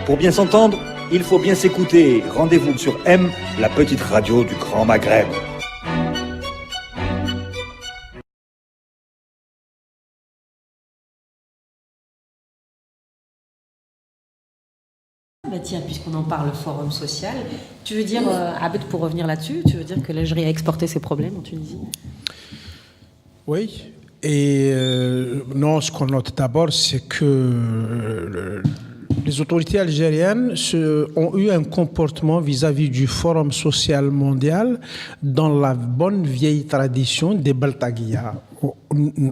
Pour bien s'entendre, il faut bien s'écouter. Rendez-vous sur M, la petite radio du Grand Maghreb. Bah tiens, puisqu'on en parle, forum social, tu veux dire, Abed, pour revenir là-dessus, tu veux dire que l'Algérie a exporté ses problèmes en Tunisie? Oui, et non, ce qu'on note d'abord, c'est que les autorités algériennes ont eu un comportement vis-à-vis du Forum social mondial dans la bonne vieille tradition des Baltaguia.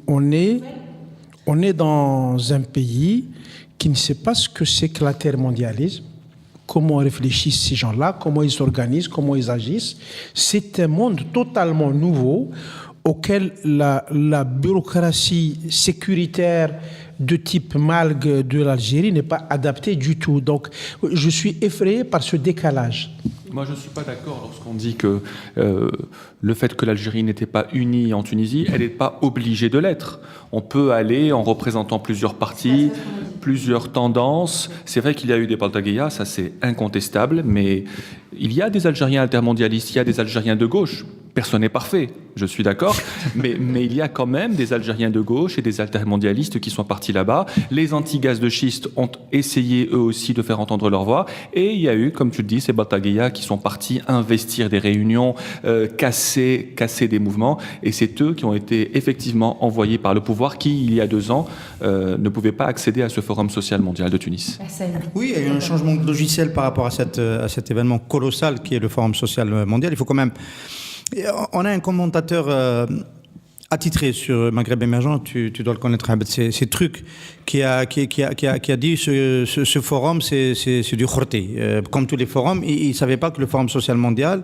On est dans un pays qui ne sait pas ce que c'est que l'intermondialisme, comment réfléchissent ces gens-là, comment ils s'organisent, comment ils agissent. C'est un monde totalement nouveau auquel la bureaucratie sécuritaire de type malgue de l'Algérie n'est pas adaptée du tout. Donc, je suis effrayé par ce décalage. Moi, je ne suis pas d'accord lorsqu'on dit que le fait que l'Algérie n'était pas unie en Tunisie, elle n'est pas obligée de l'être. On peut aller en représentant plusieurs partis, plusieurs tendances. C'est vrai qu'il y a eu des Baltaguia, ça c'est incontestable, mais il y a des Algériens altermondialistes, il y a des Algériens de gauche. Personne n'est parfait, je suis d'accord, mais il y a quand même des Algériens de gauche et des altermondialistes qui sont partis là-bas. Les anti-gaz de schiste ont essayé eux aussi de faire entendre leur voix, et il y a eu, comme tu le dis, ces Baltaguia qui sont partis investir des réunions, casser des mouvements, et c'est eux qui ont été effectivement envoyés par le pouvoir qui, il y a 2 ans, ne pouvait pas accéder à ce forum social mondial de Tunis. Oui, il y a eu un changement de logiciel par rapport à cet événement colossal qui est le forum social mondial. Il faut quand même... On a un commentateur attitré sur Maghreb émergent, tu dois le connaître, c'est Truc, qui a dit ce forum, c'est du khorté. Comme tous les forums, il ne savait pas que le forum social mondial,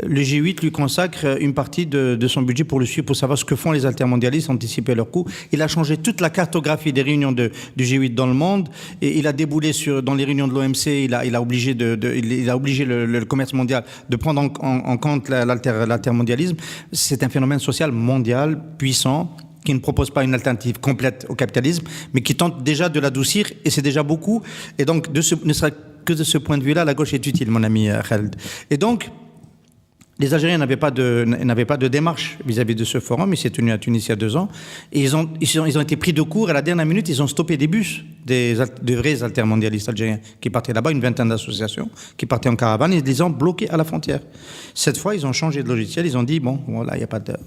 le G8 lui consacre une partie de son budget pour le suivre, pour savoir ce que font les altermondialistes, anticiper leurs coups. Il a changé toute la cartographie des réunions du G8 dans le monde, et il a déboulé dans les réunions de l'OMC, il a obligé le commerce mondial de prendre en compte l'altermondialisme. C'est un phénomène social mondial, puissant, qui ne propose pas une alternative complète au capitalisme, mais qui tente déjà de l'adoucir, et c'est déjà beaucoup. Et donc, ne serait que de ce point de vue-là, la gauche est utile, mon ami Khaled. Et donc, les Algériens n'avaient pas de démarche vis-à-vis de ce forum. Il s'est tenu à Tunis il y a 2 ans. Et ils ont été pris de court. À la dernière minute, ils ont stoppé des bus de vrais altermondialistes algériens qui partaient là-bas, une vingtaine d'associations qui partaient en caravane, et ils les ont bloqués à la frontière. Cette fois, ils ont changé de logiciel. Ils ont dit, bon, voilà,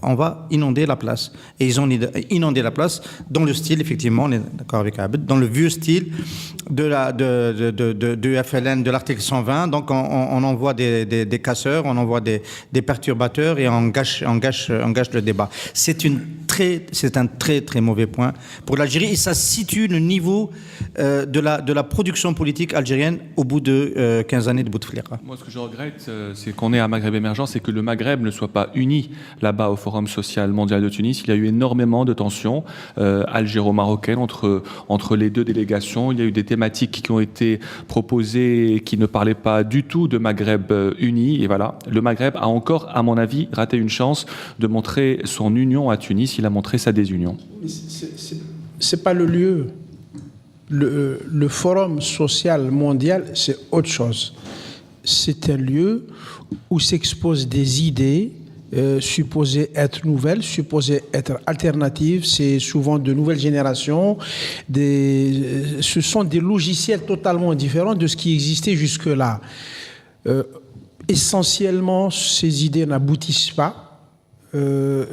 on va inonder la place. Et ils ont inondé la place dans le style, effectivement, on est d'accord avec Abed, dans le vieux style de FLN, de l'article 120. Donc, on envoie des casseurs, on envoie des perturbateurs, et on gâche le débat. C'est un très très mauvais point pour l'Algérie, et ça situe le niveau de la production politique algérienne au bout de 15 années de Bouteflika. Moi, ce que je regrette, c'est qu'on est à Maghreb émergent, c'est que le Maghreb ne soit pas uni là-bas au Forum social mondial de Tunis. Il y a eu énormément de tensions algéro-marocaines entre les 2 délégations. Il y a eu des thématiques qui ont été proposées qui ne parlaient pas du tout de Maghreb uni. Et voilà, le Maghreb a encore, à mon avis, raté une chance de montrer son union à Tunis. Il a montré sa désunion. C'est pas le lieu. Le Forum social mondial, c'est autre chose. C'est un lieu où s'exposent des idées supposées être nouvelles, supposées être alternatives. C'est souvent de nouvelles générations. Ce sont des logiciels totalement différents de ce qui existait jusque-là. Essentiellement, ces idées n'aboutissent pas.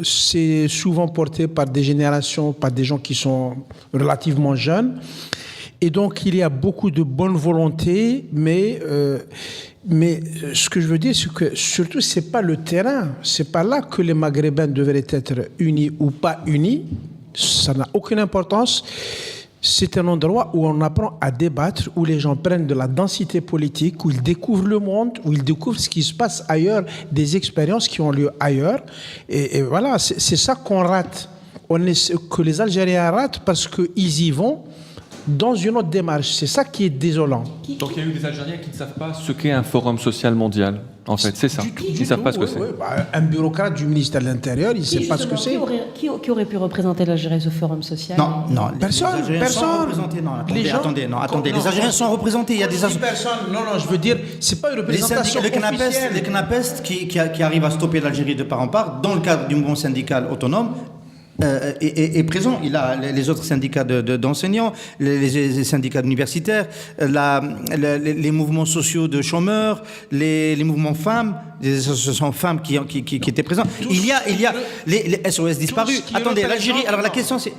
C'est souvent porté par des générations, par des gens qui sont relativement jeunes. Et donc, il y a beaucoup de bonne volonté, mais ce que je veux dire, c'est que surtout, c'est pas le terrain. C'est pas là que les Maghrébins devraient être unis ou pas unis. Ça n'a aucune importance. C'est un endroit où on apprend à débattre, où les gens prennent de la densité politique, où ils découvrent le monde, où ils découvrent ce qui se passe ailleurs, des expériences qui ont lieu ailleurs. Et voilà, c'est ça qu'on rate. Que les Algériens ratent parce qu'ils y vont, dans une autre démarche. C'est ça qui est désolant. Donc il y a eu des Algériens qui ne savent pas ce qu'est un forum social mondial. En fait, c'est ça. Ils ne savent pas ce que c'est. Un bureaucrate du ministère de l'Intérieur, il ne sait pas ce que c'est. Qui aurait pu représenter l'Algérie, ce forum social? Non, personne. Les Algériens sont représentés. Non, attendez. Les Algériens sont représentés. Il y a des personnes. Non, je veux dire, c'est pas une représentation officielle. Les CNAPES qui arrivent à stopper l'Algérie de part en part, dans le cadre du mouvement syndical autonome, est présent. Il a les autres syndicats d'enseignants, les syndicats universitaires, les mouvements sociaux de chômeurs, les mouvements femmes, les associations femmes qui étaient présentes. Il y a les SOS disparus. Attendez, l'Algérie. Alors la question c'est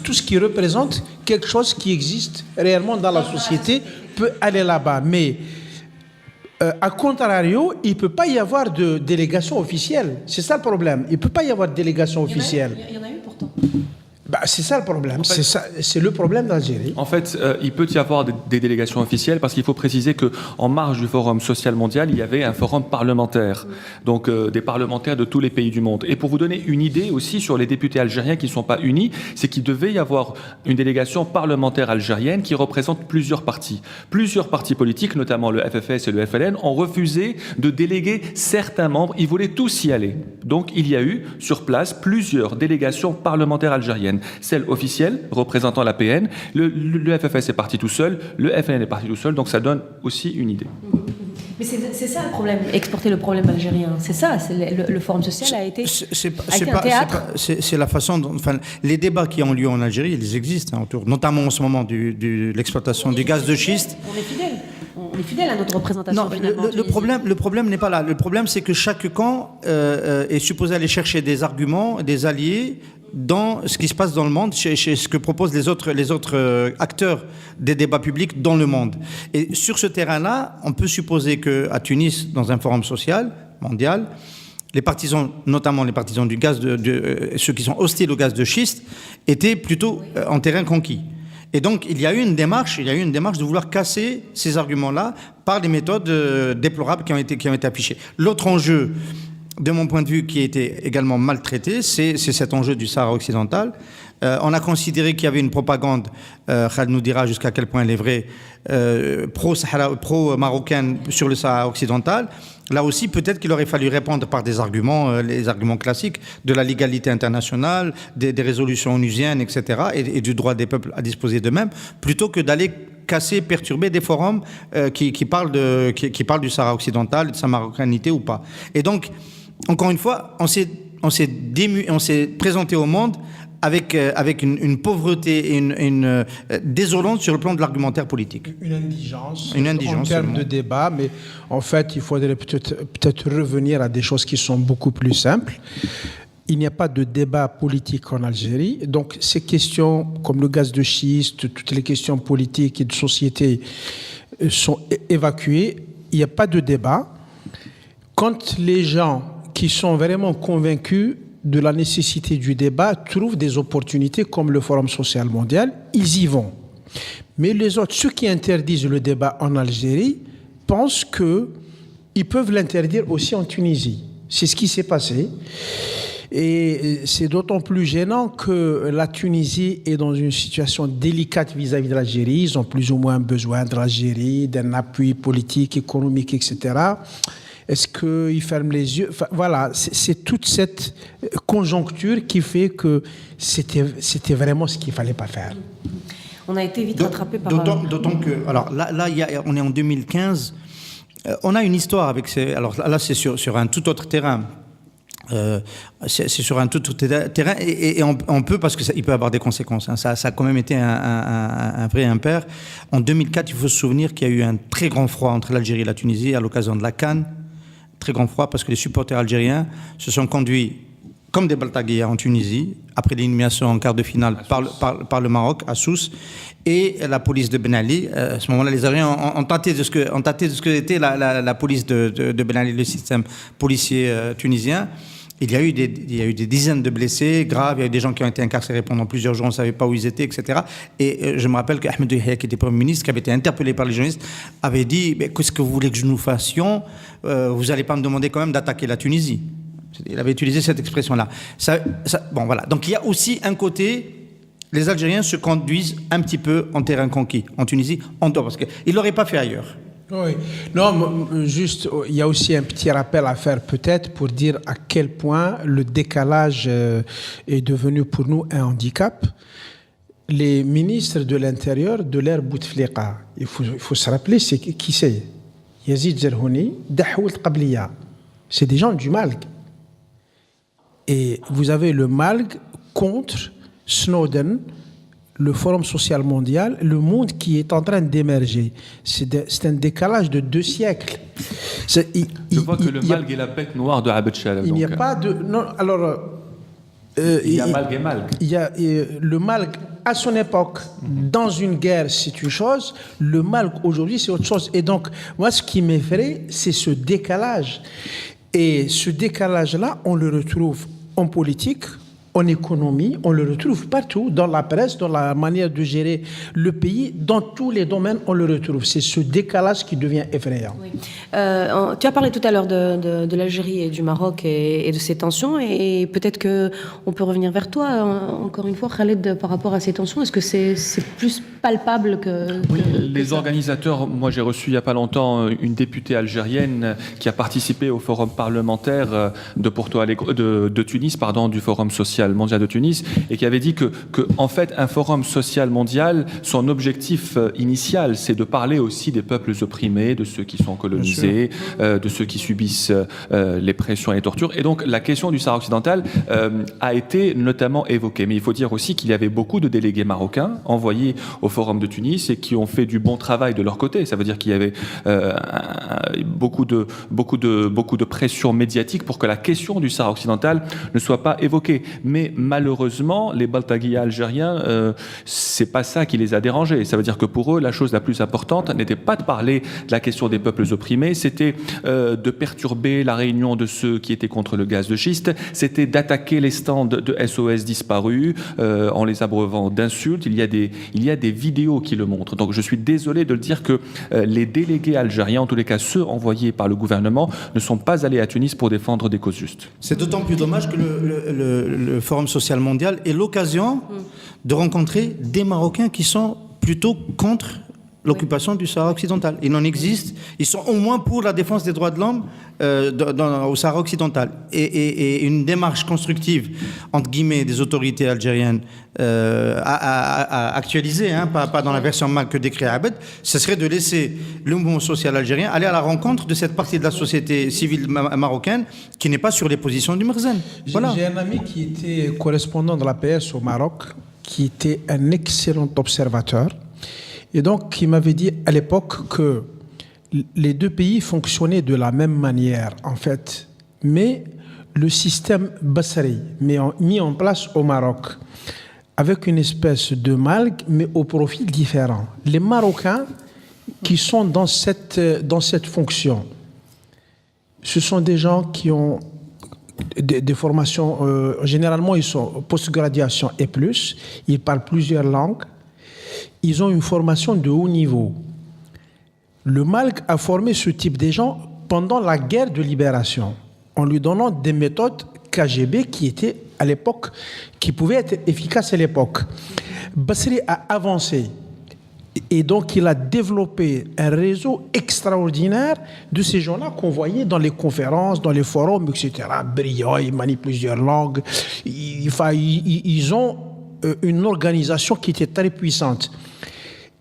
tout ce qui représente quelque chose qui existe réellement dans la société peut aller là-bas, mais a contrario, il ne peut pas y avoir de délégation officielle. C'est ça le problème. Il ne peut pas y avoir de délégation officielle. Il y en a eu pourtant. C'est ça le problème. En fait, c'est le problème d'Algérie. En fait, il peut y avoir des délégations officielles parce qu'il faut préciser qu'en marge du Forum social mondial, il y avait un forum parlementaire. Donc des parlementaires de tous les pays du monde. Et pour vous donner une idée aussi sur les députés algériens qui ne sont pas unis, c'est qu'il devait y avoir une délégation parlementaire algérienne qui représente plusieurs partis. Plusieurs partis politiques, notamment le FFS et le FLN, ont refusé de déléguer certains membres. Ils voulaient tous y aller. Donc il y a eu sur place plusieurs délégations parlementaires algériennes. Celle officielle, représentant la PN, le FFS est parti tout seul, le FLN est parti tout seul, donc ça donne aussi une idée. Mais c'est ça le problème, exporter le problème algérien. C'est ça, le Forum social a été un théâtre. C'est la façon dont... Enfin, les débats qui ont lieu en Algérie, ils existent, autour, notamment en ce moment de l'exploitation du gaz de schiste. On est fidèle à notre représentation. Non, le problème n'est pas là. Le problème, c'est que chaque camp est supposé aller chercher des arguments, des alliés dans ce qui se passe dans le monde, chez ce que proposent les autres acteurs des débats publics dans le monde. Et sur ce terrain-là, on peut supposer qu'à Tunis, dans un forum social mondial, les partisans, notamment les partisans du gaz, ceux qui sont hostiles au gaz de schiste, étaient plutôt en terrain conquis. Et donc, il y a eu une démarche de vouloir casser ces arguments-là par des méthodes déplorables qui ont été affichées. L'autre enjeu, de mon point de vue, qui a été également maltraité, c'est cet enjeu du Sahara occidental. On a considéré qu'il y avait une propagande, Khaled nous dira jusqu'à quel point elle est vraie, pro-marocaine sur le Sahara occidental. Là aussi, peut-être qu'il aurait fallu répondre par des arguments, les arguments classiques de la légalité internationale, des résolutions onusiennes, etc., et du droit des peuples à disposer d'eux-mêmes, plutôt que d'aller casser, perturber des forums qui parlent du Sahara occidental, de sa marocanité ou pas. Et donc, encore une fois, on s'est présenté au monde avec une pauvreté et une désolante sur le plan de l'argumentaire politique. Une indigence en termes seulement. De débat, mais en fait, il faudrait peut-être revenir à des choses qui sont beaucoup plus simples. Il n'y a pas de débat politique en Algérie, donc ces questions comme le gaz de schiste, toutes les questions politiques et de société sont évacuées. Il n'y a pas de débat. Quand les gens qui sont vraiment convaincus de la nécessité du débat trouvent des opportunités comme le Forum social mondial, ils y vont. Mais les autres, ceux qui interdisent le débat en Algérie, pensent qu'ils peuvent l'interdire aussi en Tunisie. C'est ce qui s'est passé. Et c'est d'autant plus gênant que la Tunisie est dans une situation délicate vis-à-vis de l'Algérie. Ils ont plus ou moins besoin de l'Algérie, d'un appui politique, économique, etc. Est-ce qu'ils ferment les yeux? Enfin, voilà, c'est toute cette conjoncture qui fait que c'était vraiment ce qu'il ne fallait pas faire. On a été vite rattrapé par... D'autant que... Alors là on est en 2015. On a une histoire avec ces... Alors là, c'est sur un tout autre terrain. C'est sur un tout autre terrain et on peut, parce qu'il peut avoir des conséquences. Hein. Ça a quand même été un vrai impair. En 2004, il faut se souvenir qu'il y a eu un très grand froid entre l'Algérie et la Tunisie à l'occasion de la CAN. Très grand froid parce que les supporters algériens se sont conduits comme des baltaguias en Tunisie, après l'élimination en quart de finale par le Maroc, à Sousse, et la police de Ben Ali. À ce moment-là, les Algériens ont tâté de ce que était la police de Ben Ali, le système policier tunisien. Il y a eu des dizaines de blessés graves, il y a eu des gens qui ont été incarcérés pendant plusieurs jours, on ne savait pas où ils étaient, etc. Et je me rappelle qu'Ahmed Yahya, qui était Premier ministre, qui avait été interpellé par les journalistes, avait dit « Qu'est-ce que vous voulez que nous fassions ? Vous n'allez pas me demander quand même d'attaquer la Tunisie ». Il avait utilisé cette expression-là. Bon, voilà. Donc il y a aussi un côté les Algériens se conduisent un petit peu en terrain conquis, en Tunisie, en dehors, parce qu'ils ne l'auraient pas fait ailleurs. Oui. Non, juste, il y a aussi un petit rappel à faire peut-être pour dire à quel point le décalage est devenu pour nous un handicap. Les ministres de l'Intérieur de l'ère Bouteflika, il faut se rappeler qui c'est. Yazid Zerhouni, Dahoult Qabliya. C'est des gens du MALG. Et vous avez le MALG contre Snowden, le Forum social mondial, le monde qui est en train d'émerger. C'est un décalage de 2 siècles. Je vois que le MALG est la bête noire de Abed Chalab. Il n'y a pas de... Non, alors... il y a MALG et MALG. Il y a le MALG à son époque, dans une guerre, c'est une chose. Le MALG aujourd'hui, c'est autre chose. Et donc, moi, ce qui m'effraie, c'est ce décalage. Et ce décalage-là, on le retrouve en politique, en économie, on le retrouve partout, dans la presse, dans la manière de gérer le pays, dans tous les domaines, on le retrouve. C'est ce décalage qui devient effrayant. Oui. Tu as parlé tout à l'heure de l'Algérie et du Maroc et de ces tensions, et peut-être qu'on peut revenir vers toi, encore une fois, Khaled, par rapport à ces tensions. Est-ce que c'est plus palpable que... Oui, les organisateurs, moi j'ai reçu il n'y a pas longtemps une députée algérienne qui a participé au forum parlementaire de Porto Alegre, de Tunis, du forum social mondial de Tunis, et qui avait dit que en fait un forum social mondial, son objectif initial, c'est de parler aussi des peuples opprimés, de ceux qui sont colonisés, de ceux qui subissent les pressions et les tortures. Et donc la question du Sahara occidental a été notamment évoquée. Mais il faut dire aussi qu'il y avait beaucoup de délégués marocains envoyés au forum de Tunis et qui ont fait du bon travail de leur côté. Ça veut dire qu'il y avait beaucoup de pression médiatique pour que la question du Sahara occidental ne soit pas évoquée. Mais malheureusement, les Baltaguiya algériens, c'est pas ça qui les a dérangés. Ça veut dire que pour eux, la chose la plus importante n'était pas de parler de la question des peuples opprimés, c'était de perturber la réunion de ceux qui étaient contre le gaz de schiste, c'était d'attaquer les stands de SOS disparus en les abreuvant d'insultes. Il y a des vidéos qui le montrent. Donc je suis désolé de le dire que les délégués algériens, en tous les cas ceux envoyés par le gouvernement, ne sont pas allés à Tunis pour défendre des causes justes. C'est d'autant plus dommage que le Forum social mondial est l'occasion de rencontrer des Marocains qui sont plutôt contre l'occupation du Sahara occidental. Il en existe, ils sont au moins pour la défense des droits de l'homme au Sahara occidental. Et une démarche constructive, entre guillemets, des autorités algériennes à actualiser, pas dans la version mal que décrit Abed, ce serait de laisser le mouvement social algérien aller à la rencontre de cette partie de la société civile marocaine qui n'est pas sur les positions du Merzen. Voilà. J'ai un ami qui était correspondant de l'APS au Maroc, qui était un excellent observateur. Et donc, il m'avait dit à l'époque que les deux pays fonctionnaient de la même manière, en fait. Mais le système Bassari, mis en place au Maroc, avec une espèce de MALG, mais au profil différent. Les Marocains qui sont dans cette fonction, ce sont des gens qui ont des formations, généralement ils sont post-graduation et plus, ils parlent plusieurs langues. Ils ont une formation de haut niveau. Le MALG a formé ce type de gens pendant la guerre de libération, en lui donnant des méthodes KGB qui étaient à l'époque, qui pouvaient être efficaces à l'époque. Bassri a avancé et donc il a développé un réseau extraordinaire de ces gens-là qu'on voyait dans les conférences, dans les forums, etc. Brillants, ils manient plusieurs langues. Ils ont une organisation qui était très puissante.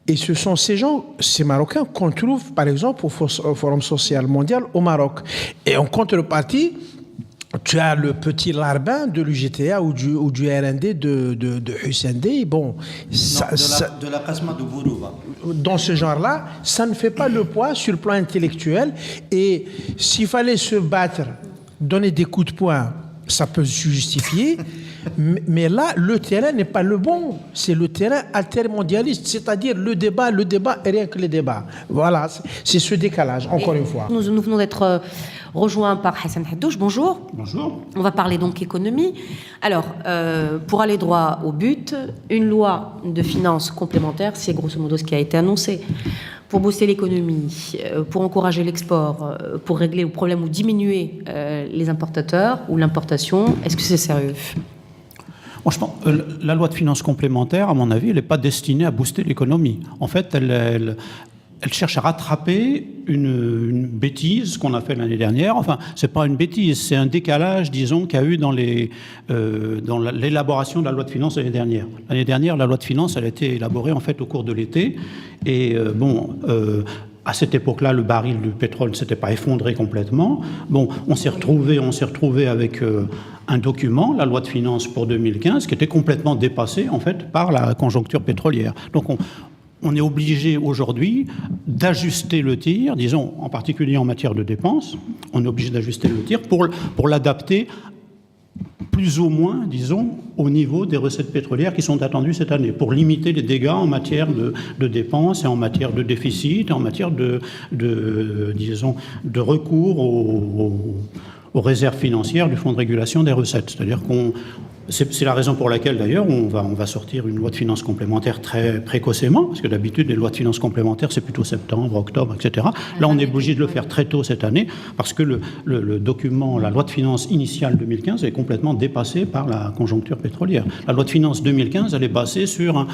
Et ce sont ces gens, ces Marocains, qu'on trouve, par exemple, au Forum social mondial au Maroc. Et en contrepartie, tu as le petit larbin de l'UGTA ou du RND de Hussein Dey. Bon, de la Kasma de Bourouba. Dans ce genre-là, ça ne fait pas le poids sur le plan intellectuel. Et s'il fallait se battre, donner des coups de poing, ça peut se justifier. Mais là, le terrain n'est pas le bon. C'est le terrain altermondialiste, c'est-à-dire le débat et rien que le débat. Voilà, c'est ce décalage, encore une fois. Nous venons d'être rejoints par Hassan Haddouche. Bonjour. Bonjour. On va parler donc économie. Alors, pour aller droit au but, une loi de finances complémentaire, c'est grosso modo ce qui a été annoncé. Pour booster l'économie, pour encourager l'export, pour régler le problème ou diminuer les importateurs ou l'importation, est-ce que c'est sérieux ? Moi, je pense, la loi de finances complémentaire, à mon avis, elle n'est pas destinée à booster l'économie. En fait, elle cherche à rattraper une bêtise qu'on a fait l'année dernière. Enfin, c'est pas une bêtise, c'est un décalage, disons, qu'il y a eu dans l'élaboration de la loi de finances l'année dernière. L'année dernière, la loi de finances, elle a été élaborée en fait au cours de l'été. Et à cette époque-là, le baril du pétrole ne s'était pas effondré complètement. Bon, on s'est retrouvé avec un document, la loi de finances pour 2015, qui était complètement dépassé en fait par la conjoncture pétrolière. Donc on est obligé aujourd'hui d'ajuster le tir, disons en particulier en matière de dépenses, on est obligé d'ajuster le tir pour l'adapter plus ou moins, disons, au niveau des recettes pétrolières qui sont attendues cette année, pour limiter les dégâts en matière de dépenses et en matière de déficit, et en matière de recours aux réserves financières du Fonds de régulation des recettes. C'est-à-dire c'est la raison pour laquelle, d'ailleurs, on va sortir une loi de finances complémentaire très précocement, parce que d'habitude, les lois de finances complémentaires, c'est plutôt septembre, octobre, etc. Là, on est obligé de le faire très tôt cette année, parce que le document, la loi de finances initiale 2015 est complètement dépassée par la conjoncture pétrolière. La loi de finances 2015, elle est basée sur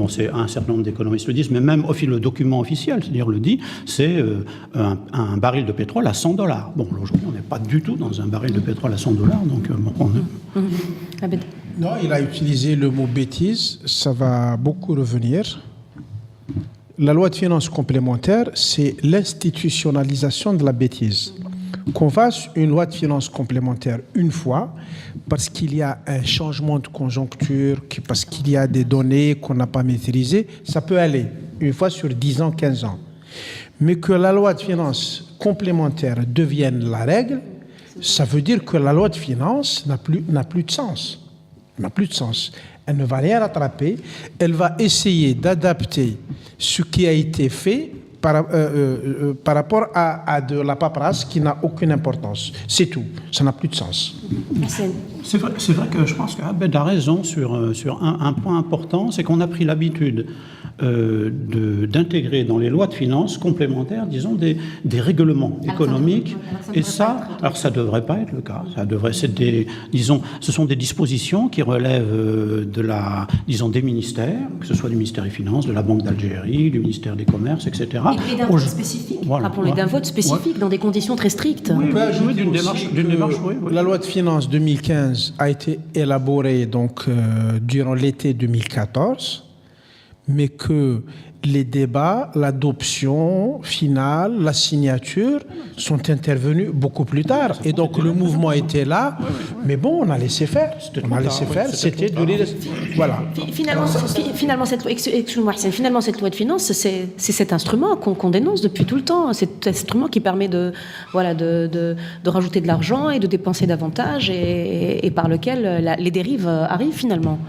c'est un certain nombre d'économistes le disent, mais même le document officiel, c'est-à-dire le dit, c'est un baril de pétrole à $100. Bon, aujourd'hui, on n'est pas du tout dans un baril de pétrole à $100, donc Abed. Non, il a utilisé le mot bêtise, ça va beaucoup revenir. La loi de finances complémentaire, c'est l'institutionnalisation de la bêtise. Qu'on fasse une loi de finances complémentaire une fois, parce qu'il y a un changement de conjoncture, parce qu'il y a des données qu'on n'a pas maîtrisées, ça peut aller, une fois sur 10 ans, 15 ans. Mais que la loi de finances complémentaire devienne la règle, ça veut dire que la loi de finances n'a plus de sens. N'a plus de sens. Elle ne va rien rattraper. Elle va essayer d'adapter ce qui a été fait par rapport à de la paperasse qui n'a aucune importance. C'est tout. Ça n'a plus de sens. C'est vrai que je pense qu'Abed a raison sur un point important, c'est qu'on a pris l'habitude d'intégrer dans les lois de finances complémentaires, disons, des règlements économiques. Et ça, alors ça ne devrait pas être le cas. Ce sont des dispositions qui relèvent des ministères, que ce soit du ministère des Finances, de la Banque d'Algérie, du ministère des Commerces, etc. Et d'un vote spécifique. Rappelons-les d'un vote spécifique dans des conditions très strictes. On peut ajouter d'une démarche. La loi de finances 2015 a été élaborée durant l'été 2014. Mais que les débats, l'adoption finale, la signature sont intervenus beaucoup plus tard. Et donc le mouvement était là, mais bon, on a laissé faire. C'était de laisser. Voilà. Finalement, cette loi de finances, c'est cet instrument qu'on dénonce depuis tout le temps. Cet instrument qui permet de rajouter de l'argent et de dépenser davantage et par lequel les dérives arrivent finalement.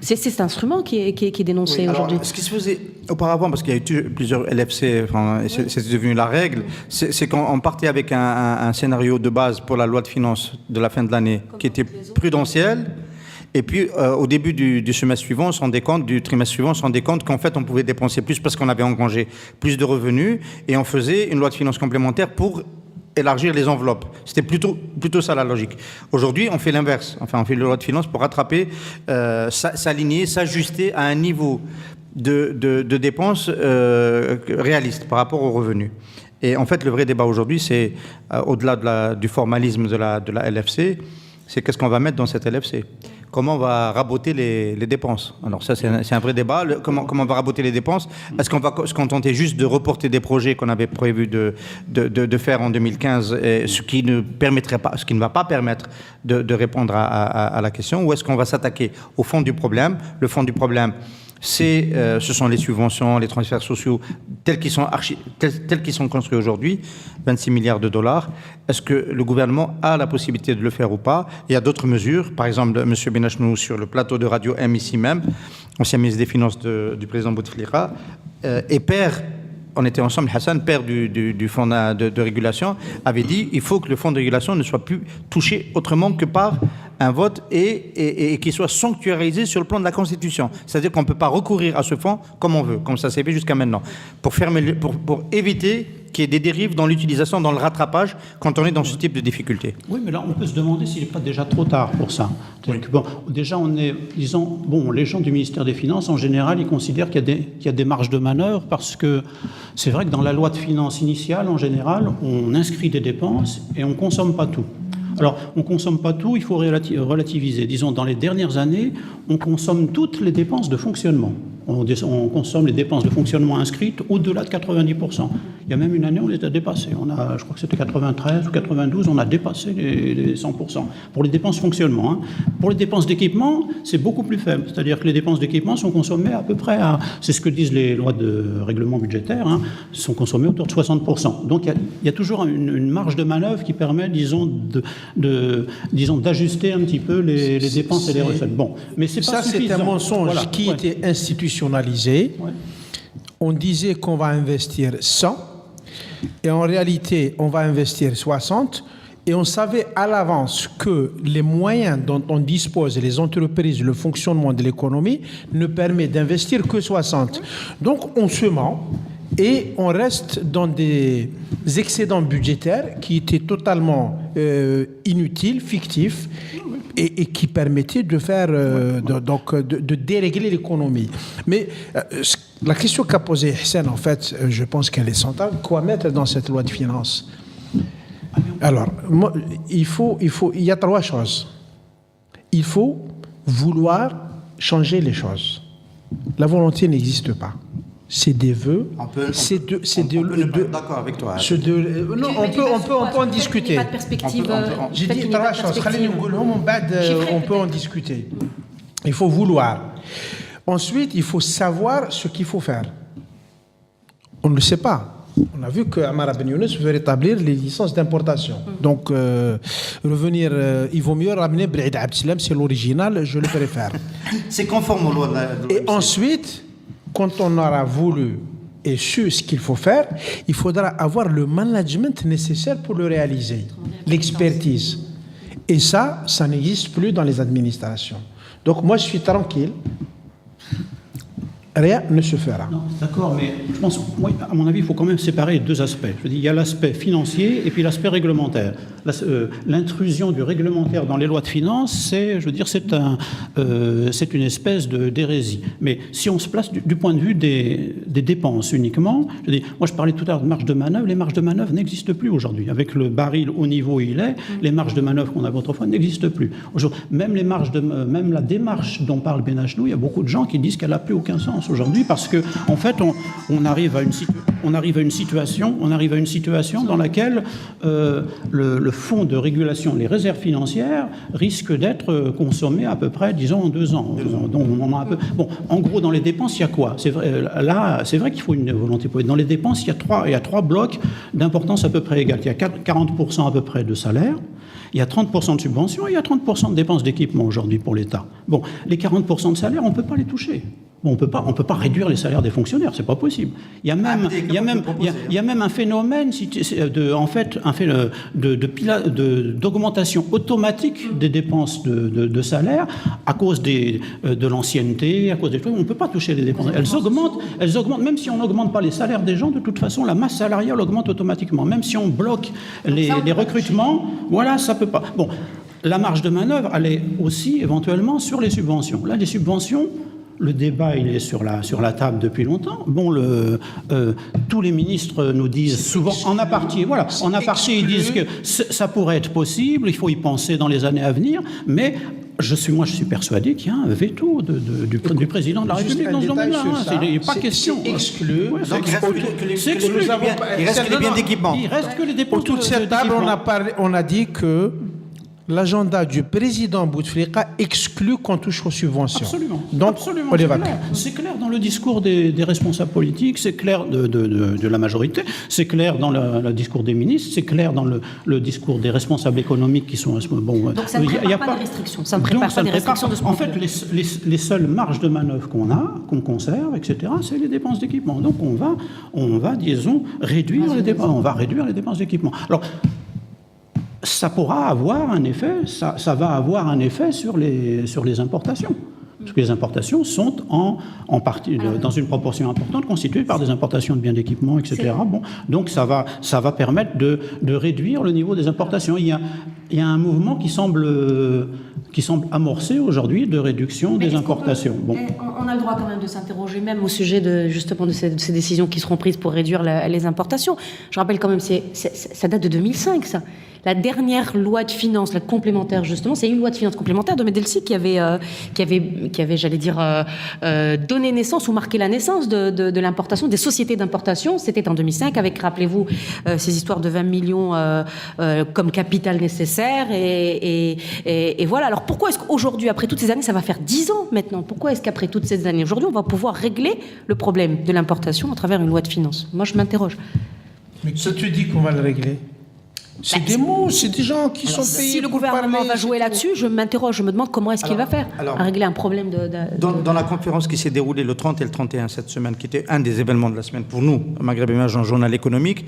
C'est cet instrument qui est dénoncé aujourd'hui. Ce qui se faisait auparavant, parce qu'il y a eu plusieurs LFC, c'est devenu la règle, c'est qu'on partait avec un scénario de base pour la loi de finances de la fin de l'année qui était prudentiel. Et puis, au début du semestre suivant, du trimestre suivant, on se rendait compte qu'en fait, on pouvait dépenser plus parce qu'on avait engrangé plus de revenus et on faisait une loi de finances complémentaire pour élargir les enveloppes. C'était plutôt ça la logique. Aujourd'hui, on fait l'inverse. On fait une loi de finances pour rattraper, s'aligner, s'ajuster à un niveau de dépenses réaliste par rapport aux revenus. Et en fait, le vrai débat aujourd'hui, c'est, au-delà du formalisme de la LFC, c'est qu'est-ce qu'on va mettre dans cette LFC ? Comment on va raboter les dépenses ? Alors ça, c'est un vrai débat. Comment on va raboter les dépenses ? Est-ce qu'on va se contenter juste de reporter des projets qu'on avait prévu de faire en 2015, ce qui ne va pas permettre de répondre à la question ? Ou est-ce qu'on va s'attaquer au fond du problème ? Le fond du problème, ce sont les subventions, les transferts sociaux tels qu'ils sont construits aujourd'hui, 26 milliards de dollars. Est-ce que le gouvernement a la possibilité de le faire ou pas ? Il y a d'autres mesures, par exemple, M. Benachnou sur le plateau de Radio M ici même, ancien ministre des Finances du président Bouteflika, et père, on était ensemble, Hassan, père du fonds de régulation, avait dit il faut que le fonds de régulation ne soit plus touché autrement que par un vote et qu'il soit sanctuarisé sur le plan de la Constitution. C'est-à-dire qu'on ne peut pas recourir à ce fonds comme on veut, comme ça s'est fait jusqu'à maintenant, pour éviter qu'il y ait des dérives dans l'utilisation, dans le rattrapage, quand on est dans ce type de difficultés. Oui, mais là, on peut se demander s'il n'est pas déjà trop tard pour ça. Bon, déjà, on est, disons, les gens du ministère des Finances, en général, ils considèrent qu'il y a des marges de manœuvre parce que c'est vrai que dans la loi de finances initiale, en général, on inscrit des dépenses et on ne consomme pas tout. Alors, on ne consomme pas tout, il faut relativiser. Disons, dans les dernières années, on consomme toutes les dépenses de fonctionnement. On consomme les dépenses de fonctionnement inscrites au-delà de 90%. Il y a même une année, on les a dépassées. Je crois que c'était 93 ou 92, on a dépassé les 100%. Pour les dépenses fonctionnement. Pour les dépenses d'équipement, c'est beaucoup plus faible. C'est-à-dire que les dépenses d'équipement sont consommées à peu près c'est ce que disent les lois de règlement budgétaire, sont consommées autour de 60%. Donc il y a toujours une marge de manœuvre qui permet, disons, d'ajuster un petit peu les dépenses et les recettes. Bon, mais c'est pas suffisant. C'est un mensonge qui était institutionnalisé. On disait qu'on va investir 100 et en réalité on va investir 60 et on savait à l'avance que les moyens dont on dispose, les entreprises, le fonctionnement de l'économie ne permet d'investir que 60. Donc on se ment et on reste dans des excédents budgétaires qui étaient totalement inutiles, fictifs, et qui permettaient de faire de dérégler l'économie. Mais la question qu'a posée Hussein, en fait, je pense qu'elle est centrale. Quoi mettre dans cette loi de finances? Alors, il y a trois choses. Il faut vouloir changer les choses. La volonté n'existe pas. C'est des vœux. On peut d'accord avec toi. On peut en discuter. Pas de perspective. J'ai dit trois choses. On peut en discuter. Il faut vouloir. Ensuite, il faut savoir ce qu'il faut faire. On ne le sait pas. On a vu que Amara Ben Younes veut rétablir les licences d'importation. Donc, revenir, il vaut mieux ramener Brahid Abdeslam, c'est l'original, je le préfère. C'est conforme aux lois de la Et ensuite, quand on aura voulu et su ce qu'il faut faire, il faudra avoir le management nécessaire pour le réaliser, l'expertise. Et ça n'existe plus dans les administrations. Donc moi, je suis tranquille. Rien ne se fera. Non, d'accord, mais je pense, à mon avis, il faut quand même séparer les deux aspects. Je dis, il y a l'aspect financier et puis l'aspect réglementaire. L'intrusion du réglementaire dans les lois de finances, c'est une espèce d'hérésie. Mais si on se place du point de vue des dépenses uniquement, moi je parlais tout à l'heure de marge de manœuvre, les marges de manœuvre n'existent plus aujourd'hui. Avec le baril au niveau où il est, les marges de manœuvre qu'on avait autrefois n'existent plus. Même la démarche dont parle Benachnou, il y a beaucoup de gens qui disent qu'elle n'a plus aucun sens aujourd'hui parce que en fait on arrive à une situation dans laquelle le fonds de régulation, les réserves financières risquent d'être consommées à peu près, disons, en 2 ans. Donc on a un peu. Bon, en gros, dans les dépenses, il y a quoi? C'est vrai, là, c'est vrai qu'il faut une volonté politique. Dans les dépenses, il y a trois blocs d'importance à peu près égales. Il y a 40% à peu près de salaire. Il y a 30% de subventions et il y a 30% de dépenses d'équipement aujourd'hui pour l'État. Bon, les 40% de salaire, on ne peut pas les toucher. Bon, on peut pas réduire les salaires des fonctionnaires, c'est pas possible. Il y a même un phénomène d'augmentation automatique des dépenses de salaire à cause de l'ancienneté, à cause des choses. On ne peut pas toucher les dépenses. Elles augmentent. Même si on n'augmente pas les salaires des gens, de toute façon, la masse salariale augmente automatiquement. Même si on bloque les recrutements, voilà, ça peut pas. Bon, la marge de manœuvre, elle est aussi éventuellement sur les subventions. Là, les subventions. Le débat, il est sur la table depuis longtemps. Bon, tous les ministres nous disent souvent, en aparté, ils disent que ça pourrait être possible, il faut y penser dans les années à venir, mais je suis persuadé qu'il y a un veto du président de la République dans ce domaine-là. Il n'est pas question. C'est exclu. Il reste que les biens d'équipement. Il reste que les dépenses autour de cette table, on a dit que l'agenda du président Bouteflika exclut qu'on touche aux subventions. Absolument. Donc, absolument, on évacue. C'est clair dans le discours des responsables politiques, c'est clair de la majorité, c'est clair dans le discours des ministres, c'est clair dans le discours des responsables économiques qui sont... Bon, donc ça ne prépare pas de restrictions. Ça ne prépare pas des restrictions de ce point de vue. En fait, les seules marges de manœuvre qu'on conserve, etc., c'est les dépenses d'équipement. Donc on va, disons, réduire les dépenses. On va réduire les dépenses d'équipement. Alors, ça pourra avoir un effet, ça va avoir un effet sur les importations. Parce que les importations sont en partie, dans une proportion importante, constituées par des importations de biens d'équipement, etc. Bon, donc ça va permettre de réduire le niveau des importations. Il y a un mouvement qui semble amorcé aujourd'hui de réduction des importations. Bon. On a le droit quand même de s'interroger même au sujet justement de ces décisions qui seront prises pour réduire les importations. Je rappelle quand même, ça date de 2005, ça. La dernière loi de finances, la complémentaire justement, c'est une loi de finances complémentaire de Medelsi qui avait, j'allais dire, donné naissance ou marqué la naissance de l'importation, des sociétés d'importation. C'était en 2005 avec, rappelez-vous, ces histoires de 20 millions comme capital nécessaire. Et voilà. Alors pourquoi est-ce qu'aujourd'hui, après toutes ces années, ça va faire 10 ans maintenant, pourquoi est-ce qu'après toutes ces années, aujourd'hui, on va pouvoir régler le problème de l'importation à travers une loi de finances? Moi, je m'interroge. Mais qui te dit qu'on va le régler? C'est des mots, c'est des gens qui sont payés. Si le gouvernement va jouer là-dessus, je m'interroge, je me demande comment est-ce qu'il va faire à régler un problème Dans la conférence qui s'est déroulée le 30 et le 31 cette semaine, qui était un des événements de la semaine pour nous, Maghreb Émergent Journal économique,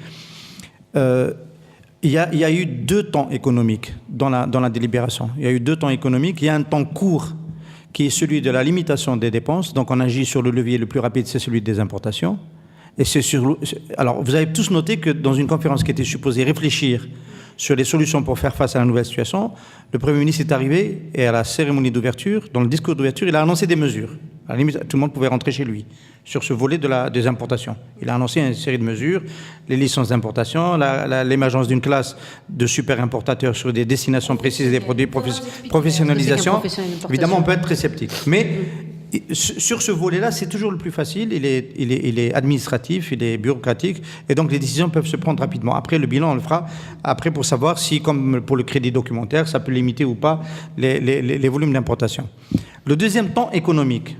il y a eu 2 temps économiques dans la délibération. Il y a eu 2 temps économiques. Il y a un temps court qui est celui de la limitation des dépenses. Donc on agit sur le levier le plus rapide, c'est celui des importations. Et alors, vous avez tous noté que dans une conférence qui était supposée réfléchir sur les solutions pour faire face à la nouvelle situation, le Premier ministre est arrivé et à la cérémonie d'ouverture, dans le discours d'ouverture, il a annoncé des mesures. À la limite, tout le monde pouvait rentrer chez lui sur ce volet des importations. Il a annoncé une série de mesures, les licences d'importation, l'émergence d'une classe de super importateurs sur des destinations précises des produits, professionnalisation. Évidemment, on peut être très sceptique. Mais sur ce volet-là, c'est toujours le plus facile. Il est administratif, il est bureaucratique, et donc les décisions peuvent se prendre rapidement. Après, le bilan, on le fera après pour savoir si, comme pour le crédit documentaire, ça peut limiter ou pas les volumes d'importation. Le deuxième temps économique,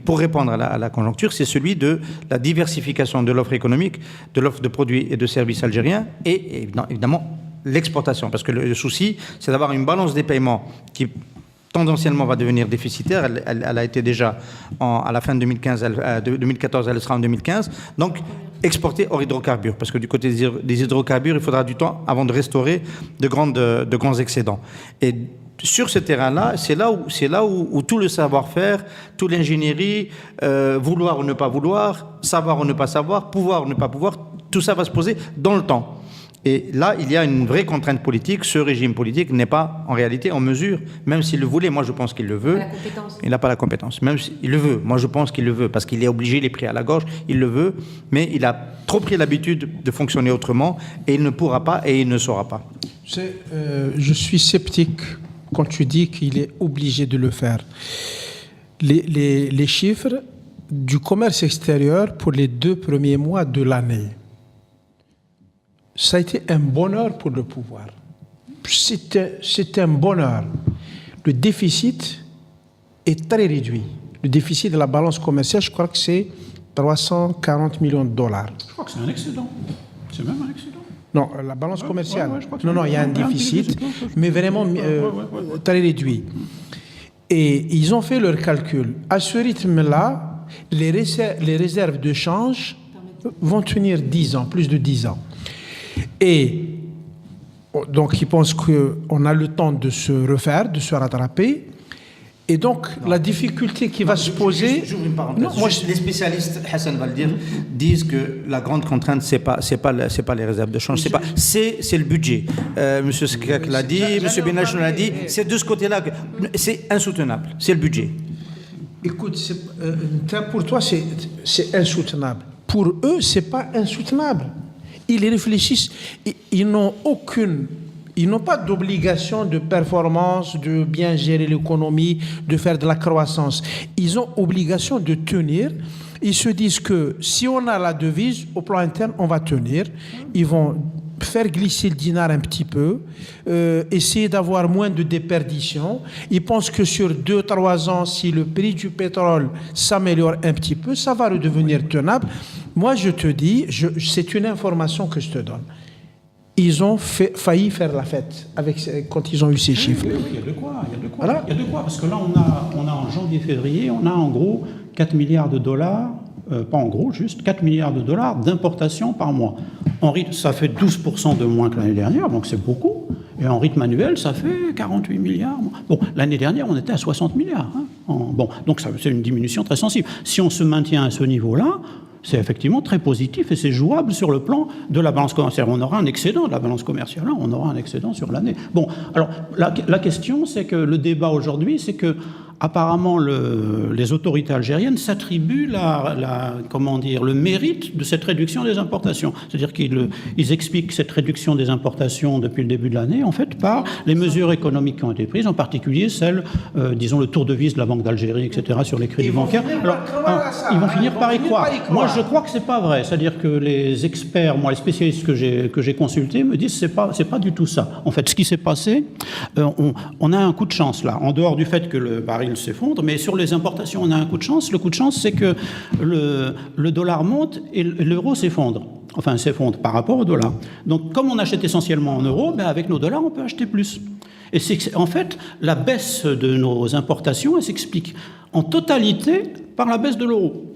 pour répondre à la conjoncture, c'est celui de la diversification de l'offre économique, de l'offre de produits et de services algériens, et évidemment l'exportation. Parce que le souci, c'est d'avoir une balance des paiements qui tendanciellement va devenir déficitaire. Elle a été déjà à la fin de 2014, elle sera en 2015. Donc, exporter hors hydrocarbures, parce que du côté des hydrocarbures, il faudra du temps avant de restaurer de grands excédents. Et sur ce terrain-là, c'est là où tout le savoir-faire, toute l'ingénierie, vouloir ou ne pas vouloir, savoir ou ne pas savoir, pouvoir ou ne pas pouvoir, tout ça va se poser dans le temps. Et là, il y a une vraie contrainte politique. Ce régime politique n'est pas, en réalité, en mesure, même s'il le voulait, moi je pense qu'il le veut. Il n'a pas la compétence. Même s'il le veut, moi je pense qu'il le veut, parce qu'il est obligé, il est pris à la gorge, il le veut, mais il a trop pris l'habitude de fonctionner autrement, et il ne pourra pas, et il ne saura pas. Je suis sceptique quand tu dis qu'il est obligé de le faire. Les chiffres du commerce extérieur pour les 2 premiers mois de l'année, ça a été un bonheur pour le pouvoir. C'est un bonheur. Le déficit est très réduit. Le déficit de la balance commerciale, je crois que c'est 340 millions de dollars. Je crois que c'est un excédent. C'est même un excédent. Non, la balance commerciale. Non, il y a un déficit, mais vraiment très réduit. Et ils ont fait leur calcul. À ce rythme-là, les réserves de change vont tenir 10 ans, plus de 10 ans. Et donc, ils pensent qu'on a le temps de se refaire, de se rattraper. Et donc, la difficulté qui va se poser... J'ouvre une parenthèse. Les spécialistes, Hassan va le dire, disent que la grande contrainte, c'est pas les réserves de change, c'est le budget. Monsieur Skak l'a dit, Monsieur Benach l'a dit, c'est de ce côté-là que c'est insoutenable, c'est le budget. Écoute, pour toi, c'est insoutenable. Pour eux, c'est pas insoutenable. Ils réfléchissent, ils n'ont pas d'obligation de performance, de bien gérer l'économie, de faire de la croissance. Ils ont obligation de tenir. Ils se disent que si on a la devise, au plan interne, on va tenir. Ils vont faire glisser le dinar un petit peu, essayer d'avoir moins de déperditions. Ils pensent que sur 2-3 ans, si le prix du pétrole s'améliore un petit peu, ça va redevenir tenable. Moi, je te dis, c'est une information que je te donne. Ils ont failli faire la fête quand ils ont eu ces chiffres. Oui, il y a de quoi. Voilà. Il y a de quoi, parce que là, on a en janvier-février, on a en gros 4 milliards de dollars, pas en gros, juste 4 milliards de dollars d'importation par mois. Ça fait 12% de moins que l'année dernière, donc c'est beaucoup. Et en rythme annuel, ça fait 48 milliards. Bon, l'année dernière, on était à 60 milliards. Bon, donc c'est une diminution très sensible. Si on se maintient à ce niveau-là, c'est effectivement très positif et c'est jouable sur le plan de la balance commerciale. On aura un excédent de la balance commerciale, là, on aura un excédent sur l'année. Bon, alors la question, c'est que le débat aujourd'hui, c'est que apparemment, les autorités algériennes s'attribuent le mérite de cette réduction des importations. C'est-à-dire qu'ils expliquent cette réduction des importations depuis le début de l'année, en fait, par les mesures économiques qui ont été prises, en particulier celles, disons, le tour de vis de la Banque d'Algérie, etc., sur les crédits bancaires. Alors, ils vont finir par y croire. Moi, je crois que c'est pas vrai. C'est-à-dire que les experts, les spécialistes que j'ai consultés me disent que c'est pas du tout ça. En fait, ce qui s'est passé, on a un coup de chance, là, en dehors du fait que le baril s'effondre, mais sur les importations, on a un coup de chance. Le coup de chance, c'est que le dollar monte et l'euro s'effondre. Enfin, s'effondre par rapport au dollar. Donc, comme on achète essentiellement en euros, avec nos dollars, on peut acheter plus. Et en fait, la baisse de nos importations, elle s'explique en totalité par la baisse de l'euro.